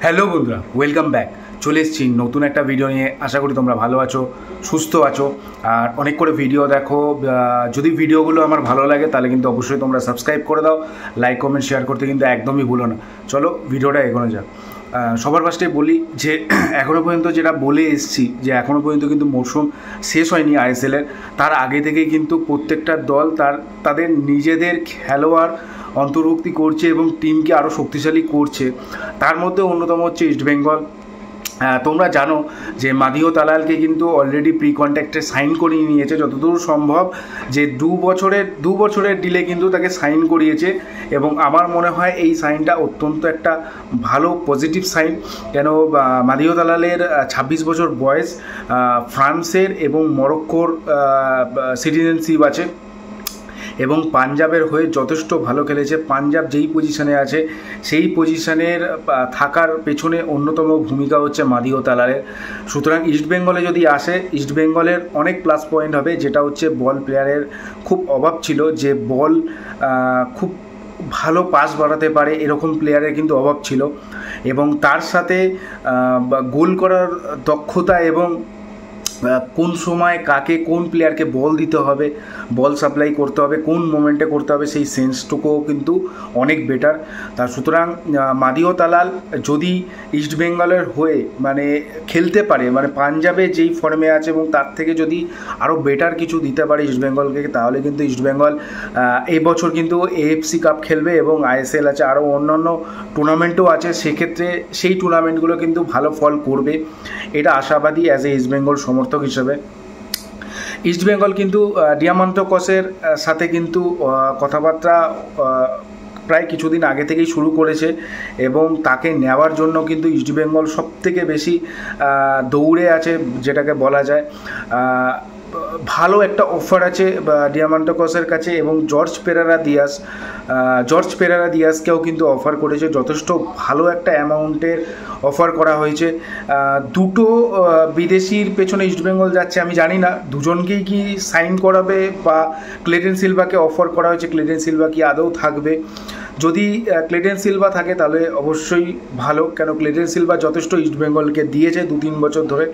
Hello বন্ধুরা, welcome back. চলে এসেছি নতুন একটা ভিডিও নিয়ে। আশা করি তোমরা ভালো আছো, সুস্থ আছো, আর অনেক করে ভিডিও দেখো। যদি ভিডিওগুলো আমার ভালো লাগে তাহলে কিন্তু অবশ্যই তোমরা সাবস্ক্রাইব করে দাও, লাইক কমেন্ট শেয়ার করতে কিন্তু একদমই ভুলো না। চলো ভিডিওটা এগোনো যাক। সবার ফার্স্টে বলি যে এখনও পর্যন্ত যেটা বলে এসেছি যে এখনও পর্যন্ত কিন্তু মরশুম শেষ হয়নি আইএসএলের। তার আগে থেকেই কিন্তু প্রত্যেকটা দল তাদের নিজেদের খেলোয়াড় অন্তর্ভুক্তি করছে এবং টিমকে আরও শক্তিশালী করছে। তার মধ্যে অন্যতম হচ্ছে ইস্টবেঙ্গল। তোমরা জানো যে মাদিও তালালকে কিন্তু অলরেডি প্রি কন্ট্রাক্টে সাইন করিয়ে নিয়েছে যতদূর সম্ভব, যে দু বছরের ডিলে কিন্তু তাকে সাইন করিয়েছে। এবং আমার মনে হয় এই সাইনটা অত্যন্ত একটা ভালো পজিটিভ সাইন। কেন মাদিও তালালের 26 বছর বয়স, ফ্রান্সের এবং মরক্কোর সিটিজেনশিপ আছে এবং পাঞ্জাবের হয়ে যথেষ্ট ভালো খেলেছে। পাঞ্জাব যেই পজিশনে আছে সেই পজিশনের থাকার পেছনে অন্যতম ভূমিকা হচ্ছে মাদিও তালালের। সুতরাং ইস্টবেঙ্গলে যদি আসে, ইস্টবেঙ্গলের অনেক প্লাস পয়েন্ট হবে, যেটা হচ্ছে বল প্লেয়ারের খুব অভাব ছিল, যে বল খুব ভালো পাস বাড়াতে পারে এরকম প্লেয়ারের কিন্তু অভাব ছিল। এবং তার সাথে গোল করার দক্ষতা এবং কোন সময় কাকে কোন প্লেয়ারকে বল দিতে হবে, বল সাপ্লাই করতে হবে, কোন মোমেন্টে করতে হবে, সেই সেন্সটুকুও কিন্তু অনেক বেটার। সুতরাং মাদিও তালাল যদি ইস্টবেঙ্গলের হয়ে খেলতে পারে, পাঞ্জাবে যেই ফর্মে আছে এবং তার থেকে যদি আরও বেটার কিছু দিতে পারে ইস্টবেঙ্গলকে, তাহলে কিন্তু ইস্টবেঙ্গল এবছর কিন্তু এএফসি কাপ খেলবে এবং আইএসএল আছে, আরও অন্যান্য টুর্নামেন্টও আছে। সেক্ষেত্রে সেই টুর্নামেন্টগুলো কিন্তু ভালো ফল করবে, এটা আশাবাদী অ্যাজ এ ইস্টবেঙ্গল সমর্থক হিসেবে। ইস্টবেঙ্গল কিন্তু ডিয়ামান্টোকসের সাথে কিন্তু কথাবার্তা প্রায় কিছুদিন আগে থেকেই শুরু করেছে এবং তাকে নেওয়ার জন্য কিন্তু ইস্টবেঙ্গল সবথেকে বেশি দৌড়ে আছে, যেটাকে বলা যায়। ভালো একটা অফার আছে ডিয়ামান্টোকসের কাছে এবং জর্জ পেরেরা দিয়াসকেও কিন্তু অফার করেছে, যথেষ্ট ভালো একটা অ্যামাউন্টের অফার করা হয়েছে। দুটো বিদেশির পেছনে ইস্টবেঙ্গল যাচ্ছে, আমি জানি না দুজনকেই কি সাইন করাবে বা ক্লেটেন সিলভাকে অফার করা হয়েছে, ক্লেটেন সিলভা কি আদৌ থাকবে। যদি ক্লেটেন সিলভা থাকে তাহলে অবশ্যই ভালো, কেন ক্লেটেন সিলভা যথেষ্ট ইস্টবেঙ্গলকে দিয়েছে 2-3 বছর ধরে।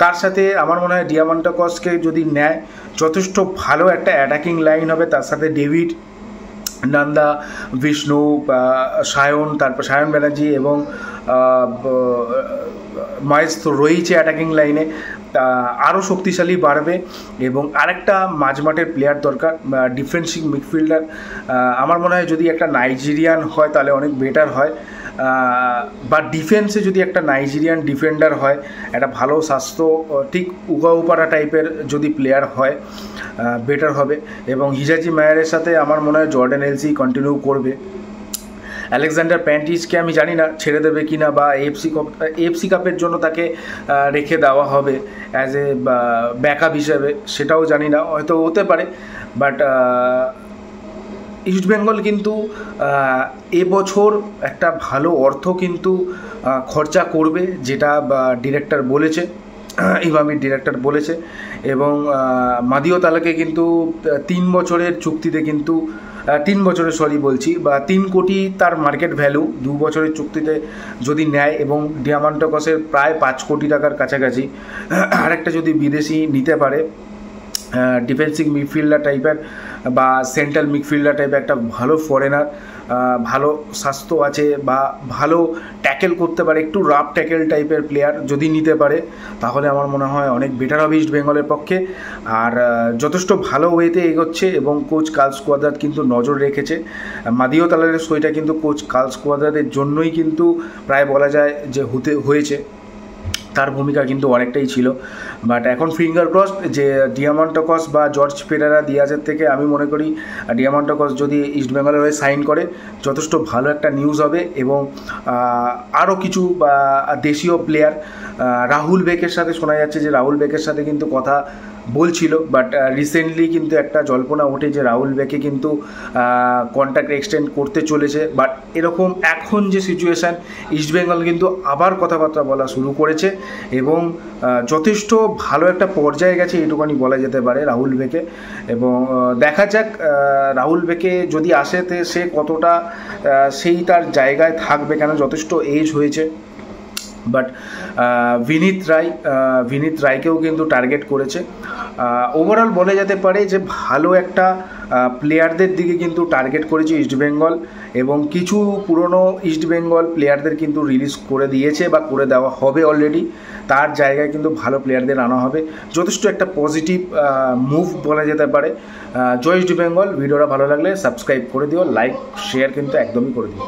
তার সাথে আমার মনে হয় ডিয়ামান্টোকসকে যদি নেয় যথেষ্ট ভালো একটা অ্যাটাকিং লাইন হবে। তার সাথে ডেভিড নন্দা, বিষ্ণু, সায়ন ব্যানার্জি এবং মহেশ তো রয়েছে অ্যাটাকিং লাইনে, আরও শক্তিশালী বাড়বে। এবং আরেকটা মাঝমাঠের প্লেয়ার দরকার, ডিফেন্সিভ মিডফিল্ডার। আমার মনে হয় যদি একটা নাইজেরিয়ান হয় তাহলে অনেক বেটার হয়, বা ডিফেন্সে যদি একটা নাইজেরিয়ান ডিফেন্ডার হয়, একটা ভালো স্বাস্থ্য ঠিক উগাউপাড়া টাইপের যদি প্লেয়ার হয় বেটার হবে। এবং হিজাজি মায়ারের সাথে আমার মনে হয় জর্ডান এলসি কন্টিনিউ করবে। আলেকজান্ডার প্যান্টিসকে আমি জানি না ছেড়ে দেবে কি না, বা এএফসি কাপের জন্য তাকে রেখে দেওয়া হবে অ্যাজ এ ব্যাকআপ হিসেবে, সেটাও জানি না, হয়তো হতে পারে। বাট ইস্টবেঙ্গল কিন্তু এবছর একটা ভালো অর্থ কিন্তু খরচা করবে, যেটা ডিরেক্টর বলেছে, ইমামির ডিরেক্টর বলেছে। এবং মাদিও তালাকে কিন্তু 3 বছরের চুক্তিতে কিন্তু 3 কোটি তার মার্কেট ভ্যালু 2 বছরের চুক্তিতে যদি নেয় এবং ডিয়ামান্টোকসের প্রায় 5 কোটি টাকার কাছাকাছি আরেকটা যদি বিদেশি নিতে পারে, ডিফেন্সিভ মিডফিল্ডার টাইপের বা সেন্ট্রাল মিডফিল্ডার টাইপের একটা ভালো ফরেনার, ভালো স্বাস্থ্য আছে বা ভালো ট্যাকেল করতে পারে, একটু রাফ ট্যাকেল টাইপের প্লেয়ার যদি নিতে পারে, তাহলে আমার মনে হয় অনেক বেটার হবে ইস্ট বেঙ্গলের পক্ষে। আর যথেষ্ট ভালো ওয়েতে এগোচ্ছে এবং কোচ কার্লস কোয়াদ্রাত কিন্তু নজর রেখেছে। মাদিও তালালের সইটা কিন্তু কোচ কার্লস কোয়াদ্রাতের জন্যই কিন্তু প্রায় বলা যায় যে হয়েছে, তার ভূমিকা কিন্তু অনেকটাই ছিল। বাট এখন ফিঙ্গার ক্রস যে ডিয়ামান্টোকস বা জর্জ পেরেরা দিয়াজের থেকে আমি মনে করি ডিয়ামান্টোকস যদি ইস্টবেঙ্গলের হয়ে সাইন করে যথেষ্ট ভালো একটা নিউজ হবে। এবং আরও কিছু দেশীয় প্লেয়ার, রাহুল বেকের সাথে শোনা যাচ্ছে যে রাহুল বেকের সাথে কিন্তু কথা বলছিল, বাট রিসেন্টলি কিন্তু একটা জল্পনা ওঠে যে রাহুল বেকে কিন্তু কন্ট্রাক্ট এক্সটেন্ড করতে চলেছে। বাট এরকম এখন যে সিচুয়েশান, ইস্টবেঙ্গল কিন্তু আবার কথাবার্তা বলা শুরু করেছে এবং যথেষ্ট ভালো একটা পর্যায়ে গেছে, এইটুখানি বলা যেতে পারে রাহুল বেকে। এবং দেখা যাক রাহুল বেকে যদি আসে সে কতটা সেই তার জায়গায় থাকবে, কেন যথেষ্ট এজ হয়েছে। বাট বিনীত রায়কেও কিন্তু টার্গেট করেছে। ওভারঅল বলা যেতে পারে যে ভালো একটা প্লেয়ারদের দিকে কিন্তু টার্গেট করেছে ইস্টবেঙ্গল, এবং কিছু পুরনো ইস্টবেঙ্গল প্লেয়ারদের কিন্তু রিলিজ করে দিয়েছে বা করে দেওয়া হবে অলরেডি। তার জায়গায় কিন্তু ভালো প্লেয়ারদের আনা হবে, যথেষ্ট একটা পজিটিভ মুভ বলা যেতে পারে। জয় ইস্টবেঙ্গল। ভিডিওটা ভালো লাগলে সাবস্ক্রাইব করে দিও, লাইক শেয়ার কিন্তু একদমই করে দিও।